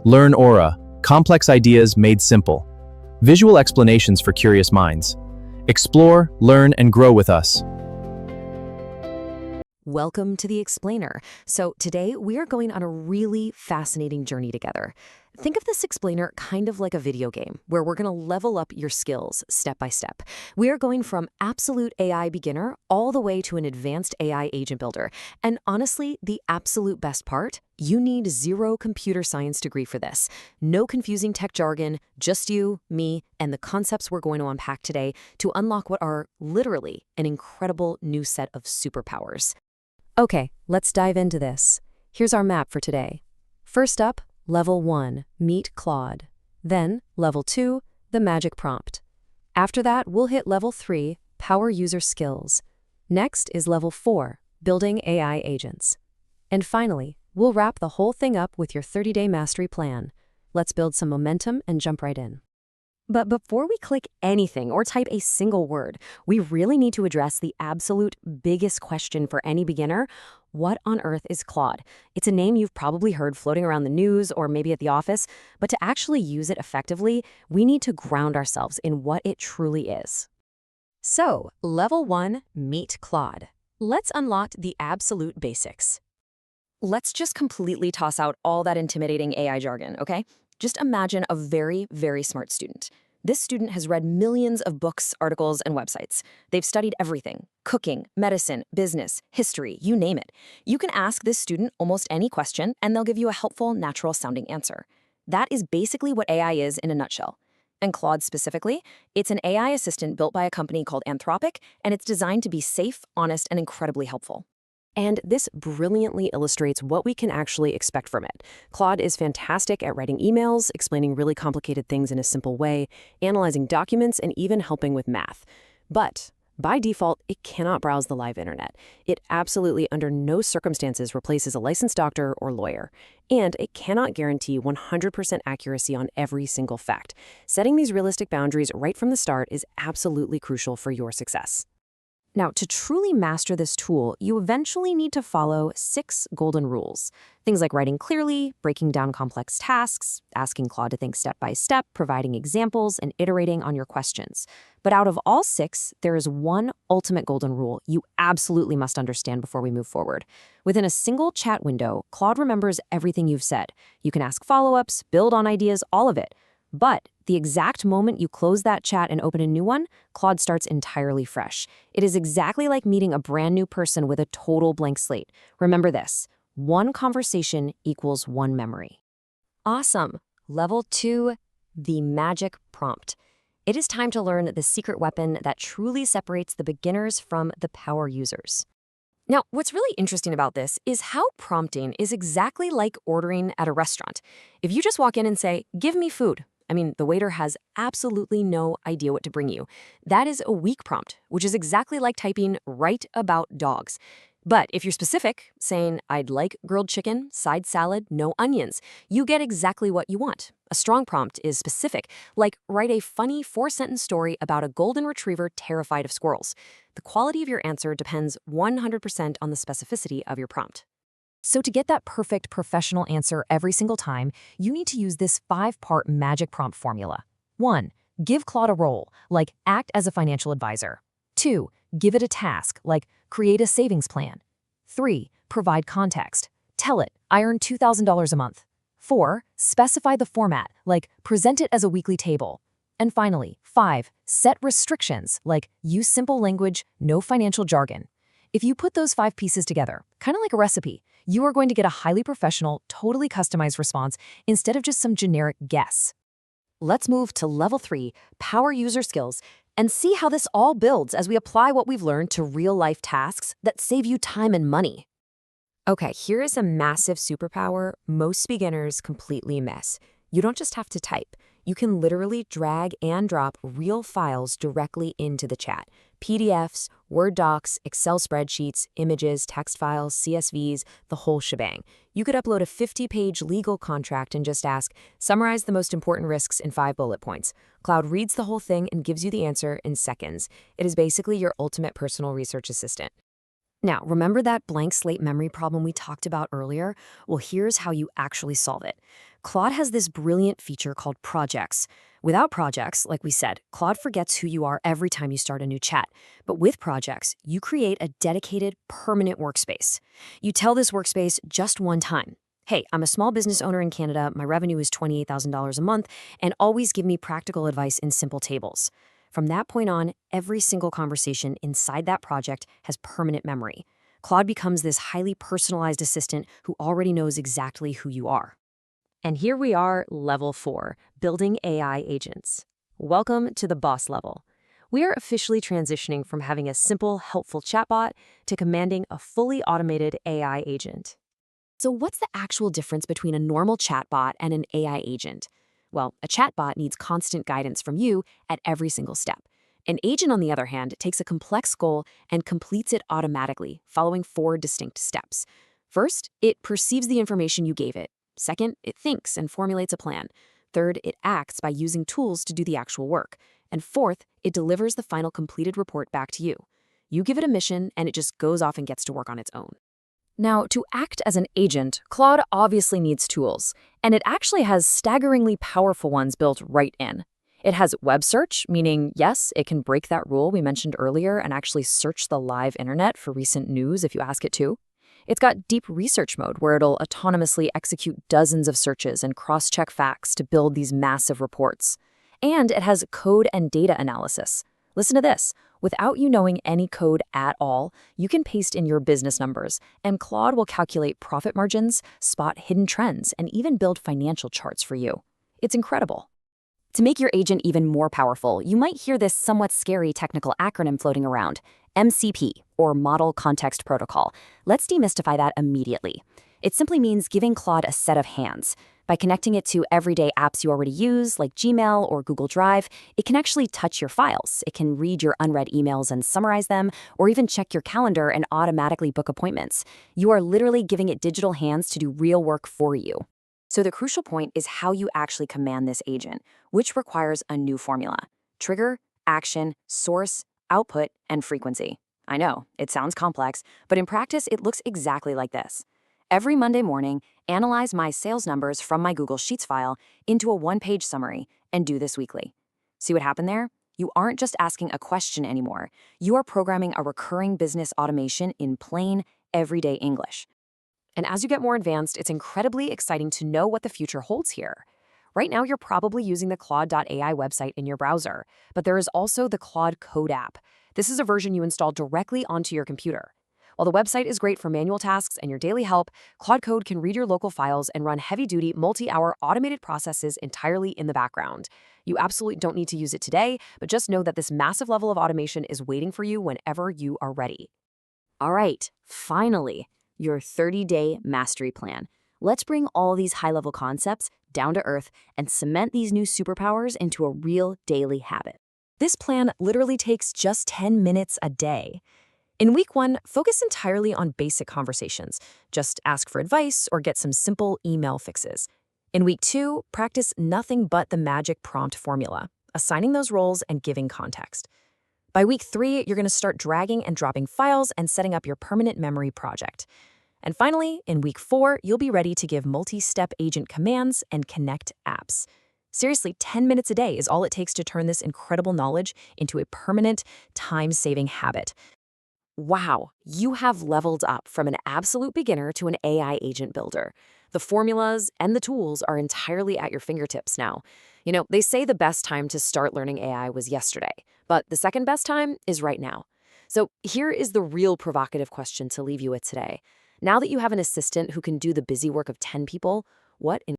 LearnAura, complex ideas made simple. Visual explanations for curious minds. Explore, learn, and grow with us. Welcome to The Explainer. So today we are going on a really fascinating journey together. Think of this explainer kind of like a video game where we're going to level up your skills step by step. We are going from absolute AI beginner all the way to an advanced AI agent builder. And honestly, the absolute best part, you need zero computer science degree for this. No confusing tech jargon, just you, me, and the concepts we're going to unpack today to unlock what are literally an incredible new set of superpowers. Okay, let's dive into this. Here's our map for today. First up, Level 1, Meet Claude. Then, Level 2, the magic prompt. After that, we'll hit Level 3, Power User Skills. Next is Level 4, Building AI Agents. And finally, we'll wrap the whole thing up with your 30-day mastery plan. Let's build some momentum and jump right in. But before we click anything or type a single word, we really need to address the absolute biggest question for any beginner. What on earth is Claude? It's a name you've probably heard floating around the news or maybe at the office, but to actually use it effectively, we need to ground ourselves in what it truly is. So, Level 1, Meet Claude. Let's unlock the absolute basics. Let's just completely toss out all that intimidating AI jargon, okay? Just imagine a very, very smart student. This student has read millions of books, articles, and websites. They've studied everything: cooking, medicine, business, history, you name it. You can ask this student almost any question, and they'll give you a helpful, natural-sounding answer. That is basically what AI is in a nutshell. And Claude specifically, it's an AI assistant built by a company called Anthropic, and it's designed to be safe, honest, and incredibly helpful. And this brilliantly illustrates what we can actually expect from it. Claude is fantastic at writing emails, explaining really complicated things in a simple way, analyzing documents, and even helping with math. But by default, it cannot browse the live internet. It absolutely under no circumstances replaces a licensed doctor or lawyer. And it cannot guarantee 100% accuracy on every single fact. Setting these realistic boundaries right from the start is absolutely crucial for your success. Now, to truly master this tool, you eventually need to follow 6 golden rules. Things like writing clearly, breaking down complex tasks, asking Claude to think step by step, providing examples, and iterating on your questions. But out of all 6, there is one ultimate golden rule you absolutely must understand before we move forward. Within a single chat window, Claude remembers everything you've said. You can ask follow-ups, build on ideas, all of it. But the exact moment you close that chat and open a new one, Claude starts entirely fresh. It is exactly like meeting a brand new person with a total blank slate. Remember this: one conversation equals one memory. Awesome. Level 2, the magic prompt. It is time to learn the secret weapon that truly separates the beginners from the power users. Now, what's really interesting about this is how prompting is exactly like ordering at a restaurant. If you just walk in and say, "Give me food," the waiter has absolutely no idea what to bring you. That is a weak prompt, which is exactly like typing "write about dogs." But if you're specific, saying, "I'd like grilled chicken, side salad, no onions," you get exactly what you want. A strong prompt is specific, like write a funny 4-sentence story about a golden retriever terrified of squirrels. The quality of your answer depends 100% on the specificity of your prompt. So to get that perfect professional answer every single time, you need to use this 5-part magic prompt formula. 1. Give Claude a role, like act as a financial advisor. 2. Give it a task, like create a savings plan. 3. Provide context. Tell it, I earn $2,000 a month. 4. Specify the format, like present it as a weekly table. And finally, 5. Set restrictions, like use simple language, no financial jargon. If you put those 5 pieces together, kind of like a recipe, you are going to get a highly professional, totally customized response instead of just some generic guess. Let's move to Level 3, Power User Skills, and see how this all builds as we apply what we've learned to real-life tasks that save you time and money. Okay, here is a massive superpower most beginners completely miss. You don't just have to type. You can literally drag and drop real files directly into the chat. PDFs, Word docs, Excel spreadsheets, images, text files, CSVs, the whole shebang. You could upload a 50-page legal contract and just ask, "Summarize the most important risks in 5 bullet points." Claude reads the whole thing and gives you the answer in seconds. It is basically your ultimate personal research assistant. Now, remember that blank slate memory problem we talked about earlier? Well, here's how you actually solve it. Claude has this brilliant feature called projects. Without projects, like we said, Claude forgets who you are every time you start a new chat. But with projects, you create a dedicated, permanent workspace. You tell this workspace just one time. Hey, I'm a small business owner in Canada, my revenue is $28,000 a month, and always give me practical advice in simple tables. From that point on, every single conversation inside that project has permanent memory. Claude becomes this highly personalized assistant who already knows exactly who you are. And here we are, level 4, building AI agents. Welcome to the boss level. We are officially transitioning from having a simple, helpful chatbot to commanding a fully automated AI agent. So what's the actual difference between a normal chatbot and an AI agent? Well, a chatbot needs constant guidance from you at every single step. An agent, on the other hand, takes a complex goal and completes it automatically, following 4 distinct steps. First, it perceives the information you gave it. Second, it thinks and formulates a plan. Third, it acts by using tools to do the actual work. And fourth, it delivers the final completed report back to you. You give it a mission, and it just goes off and gets to work on its own. Now, to act as an agent, Claude obviously needs tools, and it actually has staggeringly powerful ones built right in. It has web search, meaning, yes, it can break that rule we mentioned earlier and actually search the live internet for recent news if you ask it to. It's got deep research mode, where it'll autonomously execute dozens of searches and cross-check facts to build these massive reports. And it has code and data analysis. Listen to this. Without you knowing any code at all, you can paste in your business numbers, and Claude will calculate profit margins, spot hidden trends, and even build financial charts for you. It's incredible. To make your agent even more powerful, you might hear this somewhat scary technical acronym floating around, MCP, or Model Context Protocol. Let's demystify that immediately. It simply means giving Claude a set of hands. By connecting it to everyday apps you already use, like Gmail or Google Drive, it can actually touch your files. It can read your unread emails and summarize them, or even check your calendar and automatically book appointments. You are literally giving it digital hands to do real work for you. So the crucial point is how you actually command this agent, which requires a new formula: trigger, action, source, output, and frequency. I know, it sounds complex, but in practice, it looks exactly like this. Every Monday morning, analyze my sales numbers from my Google Sheets file into a 1-page summary, and do this weekly. See what happened there? You aren't just asking a question anymore. You are programming a recurring business automation in plain, everyday English. And as you get more advanced, it's incredibly exciting to know what the future holds here. Right now, you're probably using the Claude AI website in your browser, but there is also the Claude Code app. This is a version you install directly onto your computer. While the website is great for manual tasks and your daily help, Claude Code can read your local files and run heavy-duty, multi-hour automated processes entirely in the background. You absolutely don't need to use it today, but just know that this massive level of automation is waiting for you whenever you are ready. All right, finally, your 30-day mastery plan. Let's bring all these high-level concepts down to earth and cement these new superpowers into a real daily habit. This plan literally takes just 10 minutes a day. In week 1, focus entirely on basic conversations. Just ask for advice or get some simple email fixes. In week 2, practice nothing but the magic prompt formula, assigning those roles and giving context. By week 3, you're going to start dragging and dropping files and setting up your permanent memory project. And finally, in week 4, you'll be ready to give multi-step agent commands and connect apps. Seriously, 10 minutes a day is all it takes to turn this incredible knowledge into a permanent, time-saving habit. Wow, you have leveled up from an absolute beginner to an AI agent builder. The formulas and the tools are entirely at your fingertips now. You know, they say the best time to start learning AI was yesterday, but the second best time is right now. So here is the real provocative question to leave you with today. Now that you have an assistant who can do the busy work of 10 people, what in